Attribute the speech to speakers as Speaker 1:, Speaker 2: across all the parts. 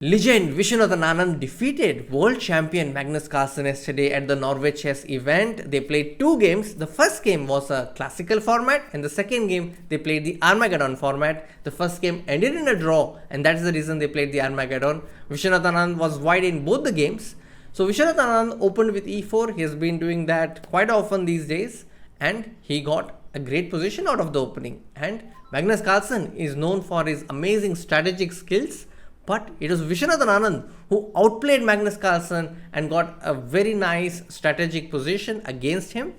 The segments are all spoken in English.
Speaker 1: Legend Viswanathan Anand defeated World Champion Magnus Carlsen yesterday at the Norway chess event. They played two games. The first game was a classical format, and the second game they played the armageddonn format. The first game ended in a draw, and that's the reason they played the armageddonn. Viswanathan Anand was wide in both the games. So Viswanathan Anand opened with e4. He has been doing that quite often these days, and he got a great position out of the opening. And Magnus Carlsen is known for his amazing strategic skills. But it was Viswanathan Anand who outplayed Magnus Carlsen and got a very nice strategic position against him.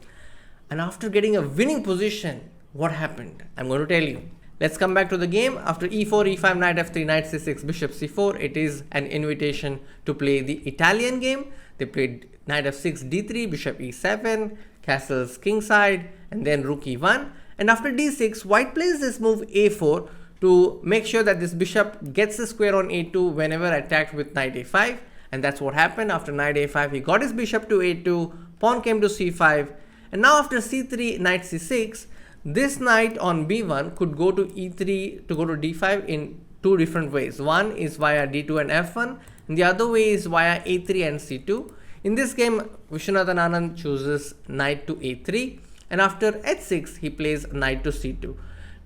Speaker 1: And after getting a winning position, what happened? I'm going to tell you. Let's come back to the game. After e4, e5, knight f3, knight c6, bishop c4, it is an invitation to play the Italian game. They played knight f6, d3, bishop e7, castles kingside, and then rook e1. And after d6, white plays this move a4 to make sure that this bishop gets a square on a2 whenever attacked with knight a5, and that's what happened. After knight a5, he got his bishop to a2, pawn came to c5, and now after c3, knight c6, this knight on b1 could go to e3 to go to d5 in two different ways. One is via d2 and f1, and the other way is via a3 and c2. In this game, Viswanathan Anand chooses knight to a3, and after h6, he plays knight to c2.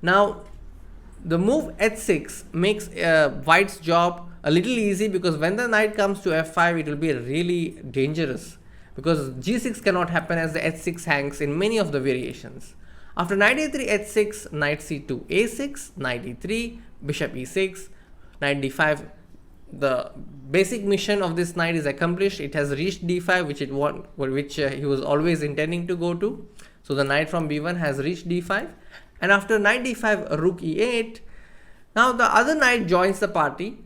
Speaker 1: Now, the move h6 makes white's job a little easy, because when the knight comes to f5, it will be really dangerous, because g6 cannot happen as the h6 hangs in many of the variations. After knight a3, h6, knight c2, a6, knight e3, bishop e6, knight d5. The basic mission of this knight is accomplished. It has reached d5, which he was always intending to go to. So the knight from b1 has reached d5. And after knight d5, rook e8, now the other knight joins the party.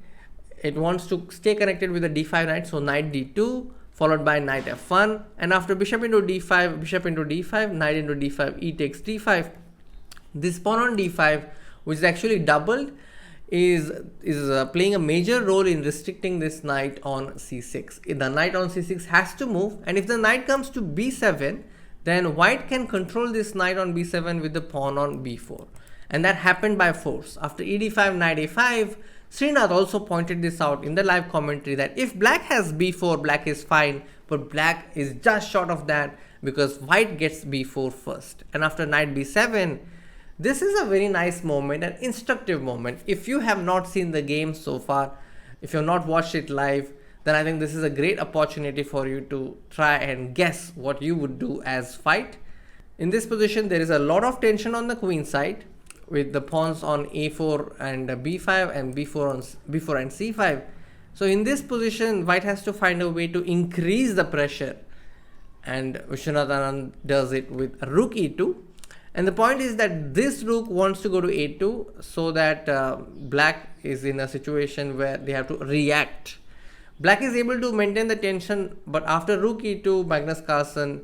Speaker 1: It wants to stay connected with the d5 knight, so knight d2 followed by knight f1, and after bishop into d5, bishop into d5, knight into d5, e takes d5. This pawn on d5, which is actually doubled, is playing a major role in restricting this knight on c6. The knight on c6 has to move, and if the knight comes to b7, then white can control this knight on b7 with the pawn on b4. And that happened by force. After ed5, knight a5, Srinath also pointed this out in the live commentary, that if black has b4, black is fine, but black is just short of that because white gets b4 first. And after knight b7, this is a very nice moment, an instructive moment. If you have not seen the game so far, if you have not watched it live, then I think this is a great opportunity for you to try and guess what you would do as fight. In this position, there is a lot of tension on the queen side, with the pawns on a4 and b5 and b4 and c5. So in this position, white has to find a way to increase the pressure, and Viswanathan Anand does it with rook e2. And the point is that this rook wants to go to a2, so that black is in a situation where they have to react. Black is able to maintain the tension, but after rook e2, Magnus Carlsen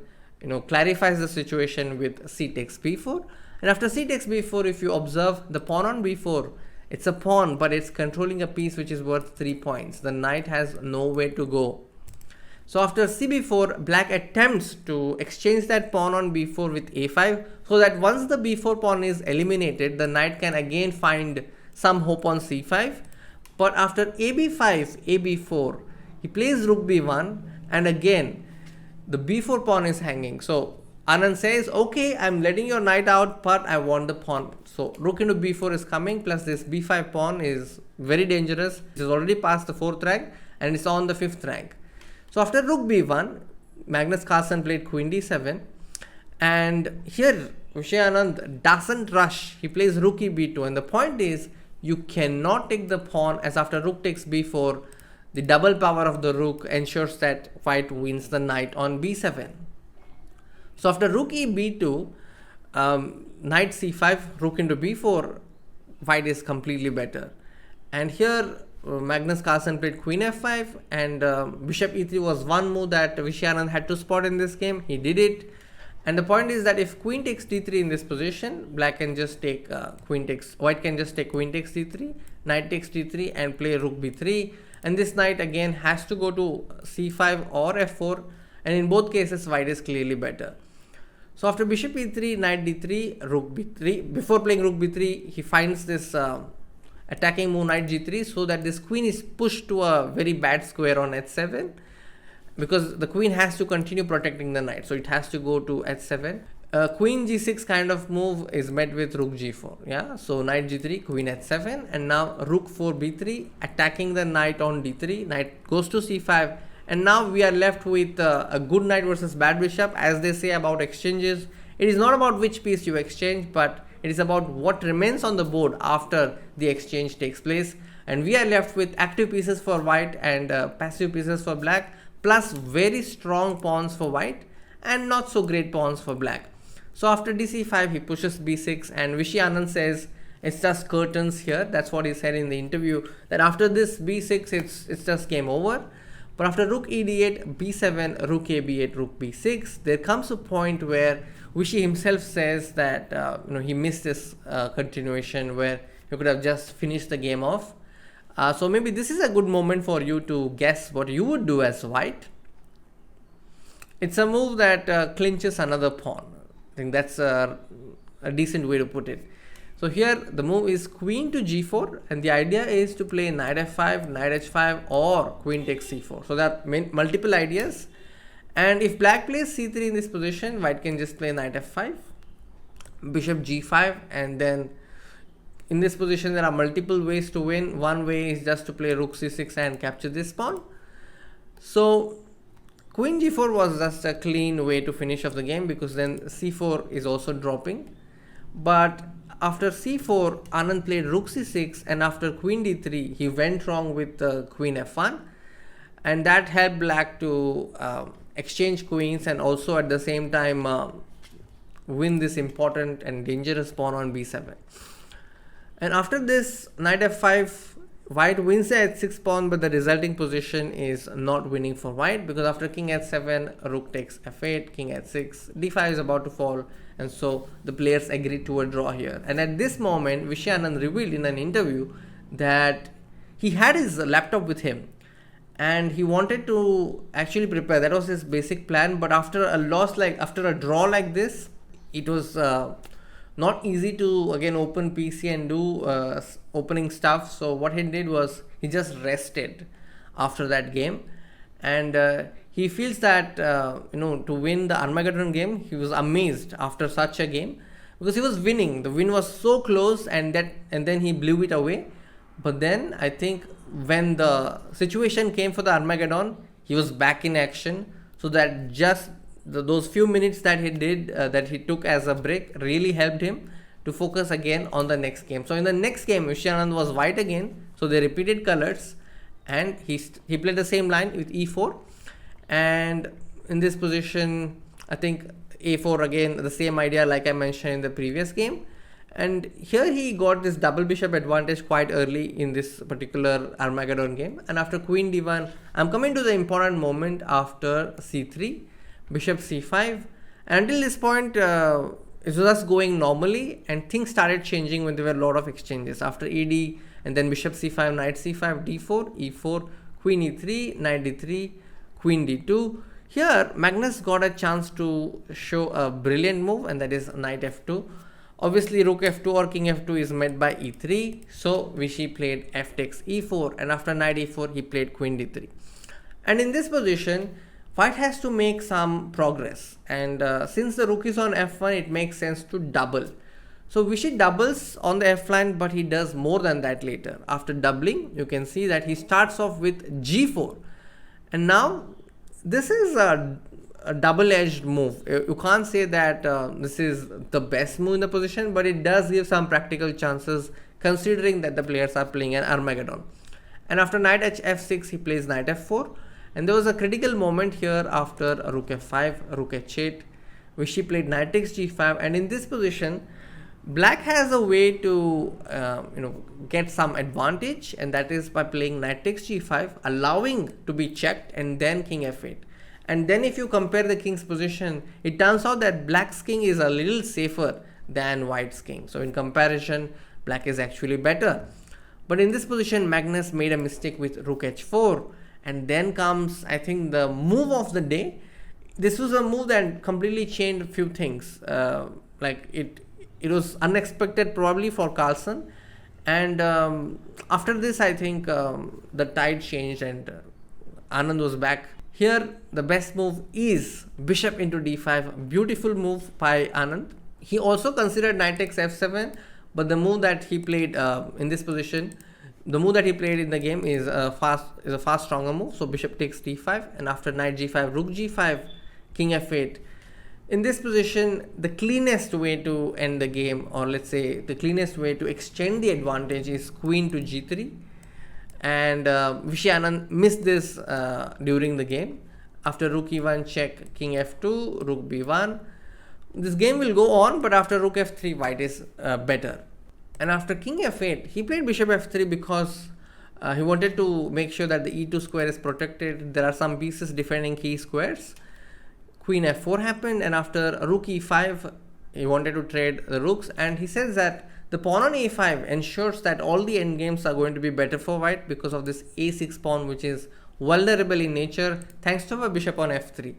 Speaker 1: clarifies the situation with c takes b4. And after c takes b4, if you observe the pawn on b4, it's a pawn, but it's controlling a piece which is worth 3 points. The knight has nowhere to go. So after cb4, black attempts to exchange that pawn on b4 with a5, so that once the b4 pawn is eliminated, the knight can again find some hope on c5. But after ab5, ab4, he plays rook b1, and again the b4 pawn is hanging. So Anand says, okay, I'm letting your knight out, but I want the pawn. So rook into b4 is coming, plus this b5 pawn is very dangerous. It is already past the 4th rank, and it's on the 5th rank. So after rook b1, Magnus Carlsen played queen d7, and here Viswanathan Anand doesn't rush. He plays rook e b2, and the point is, you cannot take the pawn, as after rook takes b4, the double power of the rook ensures that white wins the knight on b7. So after rook e b2, knight c5, rook into b4, white is completely better. And here Magnus Carlsen played queen f5, and bishop e3 was one move that Viswanathan had to spot in this game. He did it. And the point is that if queen takes d3 in this position, black can just take white can just take queen takes d3, knight takes d3, and play rook b3. And this knight again has to go to c5 or f4, and in both cases white is clearly better. So after bishop e3, knight d3, rook b3. Before playing rook b3, he finds this attacking move knight g3 so that this queen is pushed to a very bad square on h7, because the queen has to continue protecting the knight, so it has to go to h7. Queen g6 kind of move is met with rook g4. Yeah, so knight g3, queen h7, and now rook 4 b3, attacking the knight on d3. Knight goes to c5, and now we are left with a good knight versus bad bishop. As they say about exchanges, it is not about which piece you exchange, but it is about what remains on the board after the exchange takes place. And we are left with active pieces for white and passive pieces for black, plus very strong pawns for white and not so great pawns for black. So after dc5, he pushes b6, and Viswanathan says it's just curtains here. That's what he said in the interview, that after this b6, it's just game over. But after rook ed8, b7, rook ab8, rook b6, there comes a point where Vishy himself says that he missed this continuation where he could have just finished the game off. So maybe this is a good moment for you to guess what you would do as white. It's a move that clinches another pawn. I think that's a decent way to put it. So here the move is queen to g4, and the idea is to play knight f5, knight h5, or queen takes c4. So there are multiple ideas. And if black plays c3 in this position, white can just play knight f5, bishop g5, and then in this position there are multiple ways to win. One way is just to play rook c6 and capture this pawn. So queen g4 was just a clean way to finish off the game, because then c4 is also dropping. But after c4, Anand played rook c6, and after queen d3, he went wrong with queen f1, and that helped black to exchange queens and also at the same time win this important and dangerous pawn on b7. And after this knight f5, white wins the h6 pawn, but the resulting position is not winning for white, because after king h7, rook takes f8, king h6, d5 is about to fall, and so the players agreed to a draw here. And at this moment, Viswanathan revealed in an interview that he had his laptop with him and he wanted to actually prepare. That was his basic plan, but after a draw like this, it was not easy to again open PC and do opening stuff. So what he did was he just rested after that game, and he feels that to win the Armageddon game, he was amazed after such a game, because he was winning. The win was so close, and then he blew it away. But then I think when the situation came for the Armageddon, he was back in action. So that just those few minutes that he did, that he took as a break, really helped him to focus again on the next game. So in the next game, Viswanathan was white again. So they repeated colors, and he played the same line with e4. And in this position, I think a4 again, the same idea like I mentioned in the previous game. And here he got this double bishop advantage quite early in this particular Armageddon game. And after queen d1, I'm coming to the important moment after c3, bishop c5. And until this point, it was just going normally, and things started changing when there were a lot of exchanges. After ed, and then bishop c5, knight c5, d4, e4, queen e3, knight d3, queen d2. Here Magnus got a chance to show a brilliant move, and that is knight f2. Obviously rook f2 or king f2 is met by e3, so Vishy played f takes e4, and after knight e4 he played queen d3. And in this position, white has to make some progress, and since the rook is on f1, it makes sense to double. So Vishy doubles on the f line, but he does more than that later. After doubling, you can see that he starts off with g4, and now this is a double-edged move. You can't say that this is the best move in the position, but it does give some practical chances considering that the players are playing an Armageddon. And after knight f6, he plays knight f4, and there was a critical moment here after rook f5, rook h8, Vishy played knight takes g5, and in this position, black has a way to get some advantage, and that is by playing knight takes g5, allowing to be checked, and then king f8. And then if you compare the king's position, it turns out that black's king is a little safer than white's king. So in comparison, black is actually better. But in this position, Magnus made a mistake with rook h4, and then comes, I think, the move of the day. This was a move that completely changed a few things. It was unexpected probably for Carlsen, And after this, I think the tide changed and Anand was back. Here, the best move is bishop into d5. Beautiful move by Anand. He also considered knight takes f7, but the move that he played in this position, the move that he played in the game is a far stronger move. So bishop takes d5, and after knight g5, rook g5, king f8. In this position, the cleanest way to end the game, or let's say the cleanest way to extend the advantage, is queen to g3. And Vishy Anand missed this during the game. After rook e1 check, king f2, rook b1. This game will go on, but after rook f3, white is better. And after king f8, he played bishop f3 because he wanted to make sure that the e2 square is protected. There are some pieces defending key squares. Queen f4 happened, and after rook e5, he wanted to trade the rooks, and he says that the pawn on a5 ensures that all the endgames are going to be better for white because of this a6 pawn, which is vulnerable in nature thanks to a bishop on f3.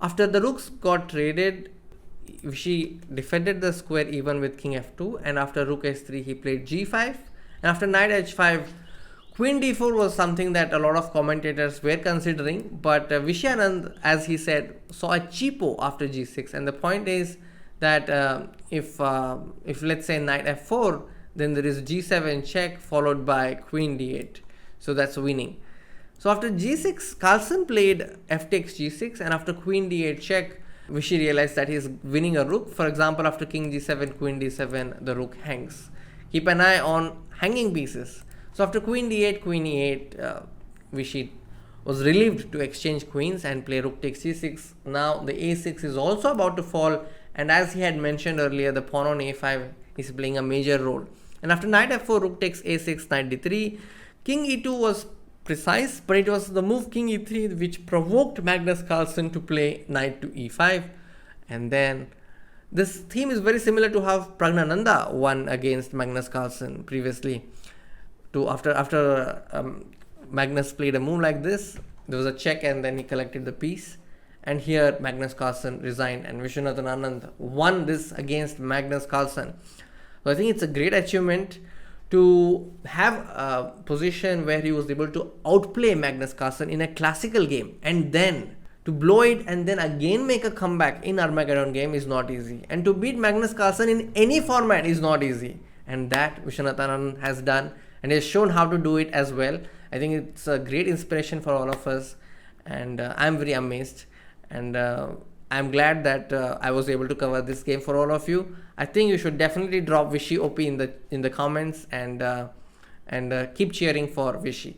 Speaker 1: After the rooks got traded, Vishy defended the square even with king f2, and after rook s3 he played g5, and after knight h5, queen d4 was something that a lot of commentators were considering, but Vishy Anand, as he said, saw a cheapo after g6, and the point is that if let's say knight f4, then there is g7 check followed by queen d8, so that's winning. So after g6, Carlsen played f takes g6, and after queen d8 check, Vishy realized that he is winning a rook. For example, after king g7, queen d7, the rook hangs. Keep an eye on hanging pieces. So after queen d8, queen e8, Vishy was relieved to exchange queens and play rook takes c6. Now the a6 is also about to fall, and as he had mentioned earlier, the pawn on a5 is playing a major role. And after knight f4, rook takes a6, knight d3. King e2 was precise, but it was the move king e3 which provoked Magnus Carlsen to play knight to e5. And then this theme is very similar to how Pragnananda won against Magnus Carlsen previously. After Magnus played a move like this, there was a check and then he collected the piece. And here Magnus Carlsen resigned and Viswanathan Anand won this against Magnus Carlsen. So I think it's a great achievement to have a position where he was able to outplay Magnus Carlsen in a classical game, and then to blow it and then again make a comeback in Armageddon game is not easy. And to beat Magnus Carlsen in any format is not easy. And that Viswanathan Anand has done, and he has shown how to do it as well. I think it's a great inspiration for all of us, and I'm very amazed, and I'm glad that I was able to cover this game for all of you. I think you should definitely drop Vishy OP in the comments, and keep cheering for Vishy.